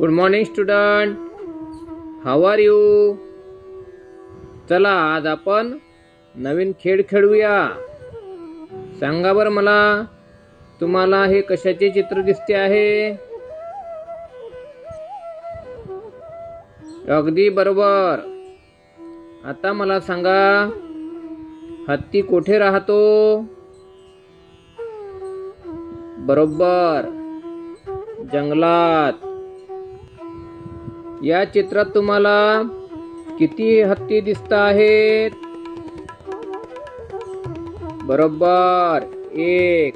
Good morning student, how are you? चला आज आपण नवीन खेळ खेळूया. सांगा बरं मला, तुम्हाला हे कशाचे चित्र दिसते आहे? अगदी बरोबर. आता मला सांगा, हत्ती कोठे राहतो? बरोबर, जंगलात. या चित्रात तुम्हाला किती हत्ती दिसत आहेत? बरोबर, एक.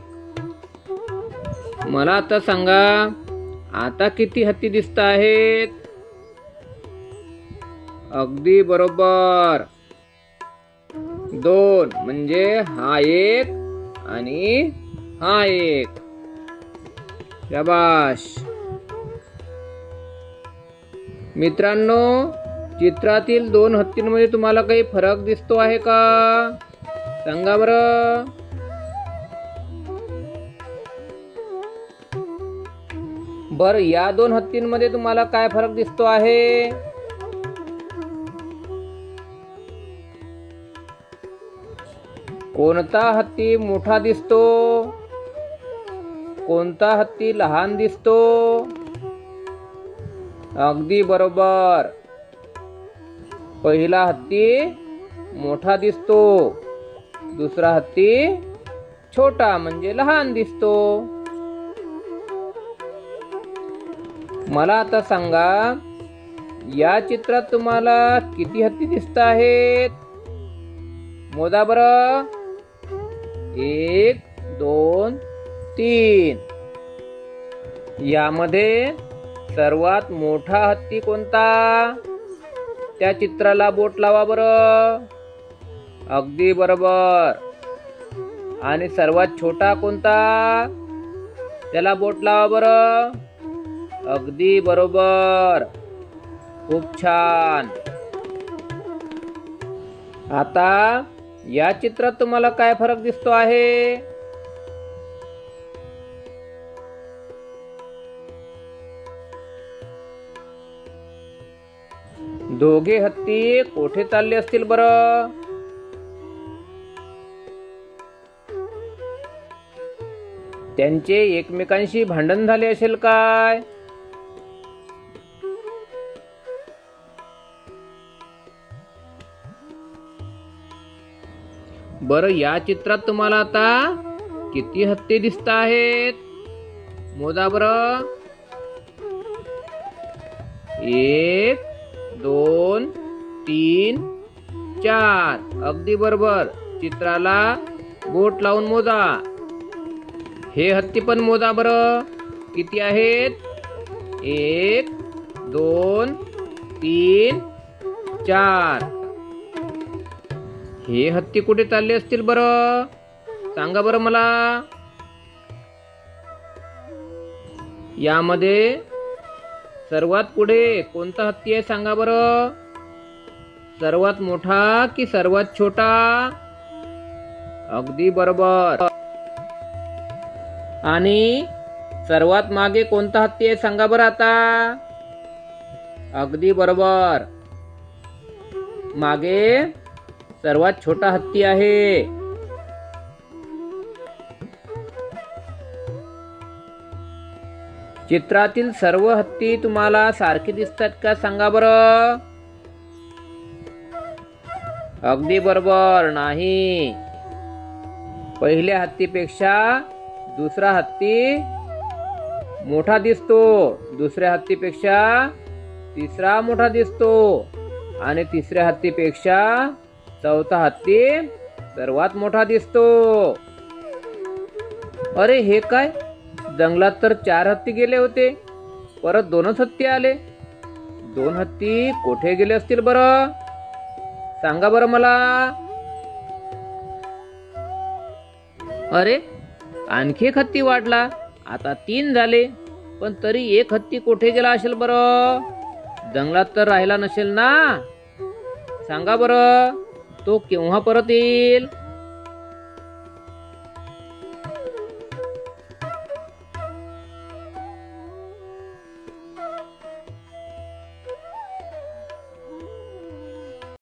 मला आता सांगा, आता किती हत्ती दिसत आहेत? अगदी बरोबर, दोन. म्हणजे हा एक आणि हा एक. शाबाश. मित्रांनो, चित्रातील दोन हत्तींमध्ये तुम्हाला काही फरक दिसतो आहे का? सांगा बरं. बरं, या दोन हत्तींमध्ये तुम्हाला काय फरक दिसतो आहे? कोणता हत्ती मोठा दिसतो? कोणता हत्ती लहान दिसतो? अगदी बरोबर, पहिला हत्ती मोठा दिसतो, दुसरा हत्ती छोटा म्हणजे लहान दिसतो. मला आता सांगा, या चित्रात तुम्हाला किती हत्ती दिसत आहेत? मोजा बरं. एक, दोन, तीन. यामध्ये सर्वात मोठा हत्ती कोणता? त्या चित्राला बोट लावा बरं. अगदी बरोबर. आणि सर्वात छोटा कोणता? त्याला बोट लावा बरं. अगदी बरोबर, खूप छान. आता या चित्रात तुम्हाला काय फरक दिसतो आहे? दोघे हत्ती कोठे चालले असतील बरं? त्यांचे एकमेकांशी भांडण झाले असेल काय? बरं, या चित्रात तुम्हाला आता किती हत्ती दिसत आहेत? मोजा बरं. एक, दोन, तीन, चार. अगदी बरोबर. चित्राला बोट लावून मोजा. हे हत्ती पण मोजा बरं. किती आहेत? एक, दोन, तीन, चार. हे हत्ती कुठे चालले असतील बरं? सांगा बरं मला. यामध्ये सर्वात पुढे कोणता हत्ती आहे? सांगा बरं. सर्वात मोठा की सर्वात छोटा? अगदी बरोबर. आणि सर्वात मागे कोणता हत्ती आहे? सांगा बरं आता. अगदी बरोबर, मागे सर्वात छोटा हत्ती आहे. चित्रातील सर्व हत्ती तुम्हाला सारखे दिसतात का? सांगा बरं. अगदी बरोबर, नाही. पहिल्या हत्तीपेक्षा दुसरा हत्ती मोठा दिसतो, दुसऱ्या हत्तीपेक्षा तिसरा मोठा दिसतो, आणि तिसऱ्या हत्तीपेक्षा चौथा हत्ती सर्वात मोठा दिसतो. अरे हे काय? जंगलात तर 4 हत्ती गेले होते, परत 2च हत्ती आले. 2 हत्ती कोठे गेले असतील बरं? सांगा बरं मला. अरे, आणखी एक हत्ती वाढला. आता 3 झाले, पण तरी एक हत्ती कोठे गेला असेल बरं? जंगलात तर राहिला नसेल ना? सांगा बरं, तो केव्हा परत येईल?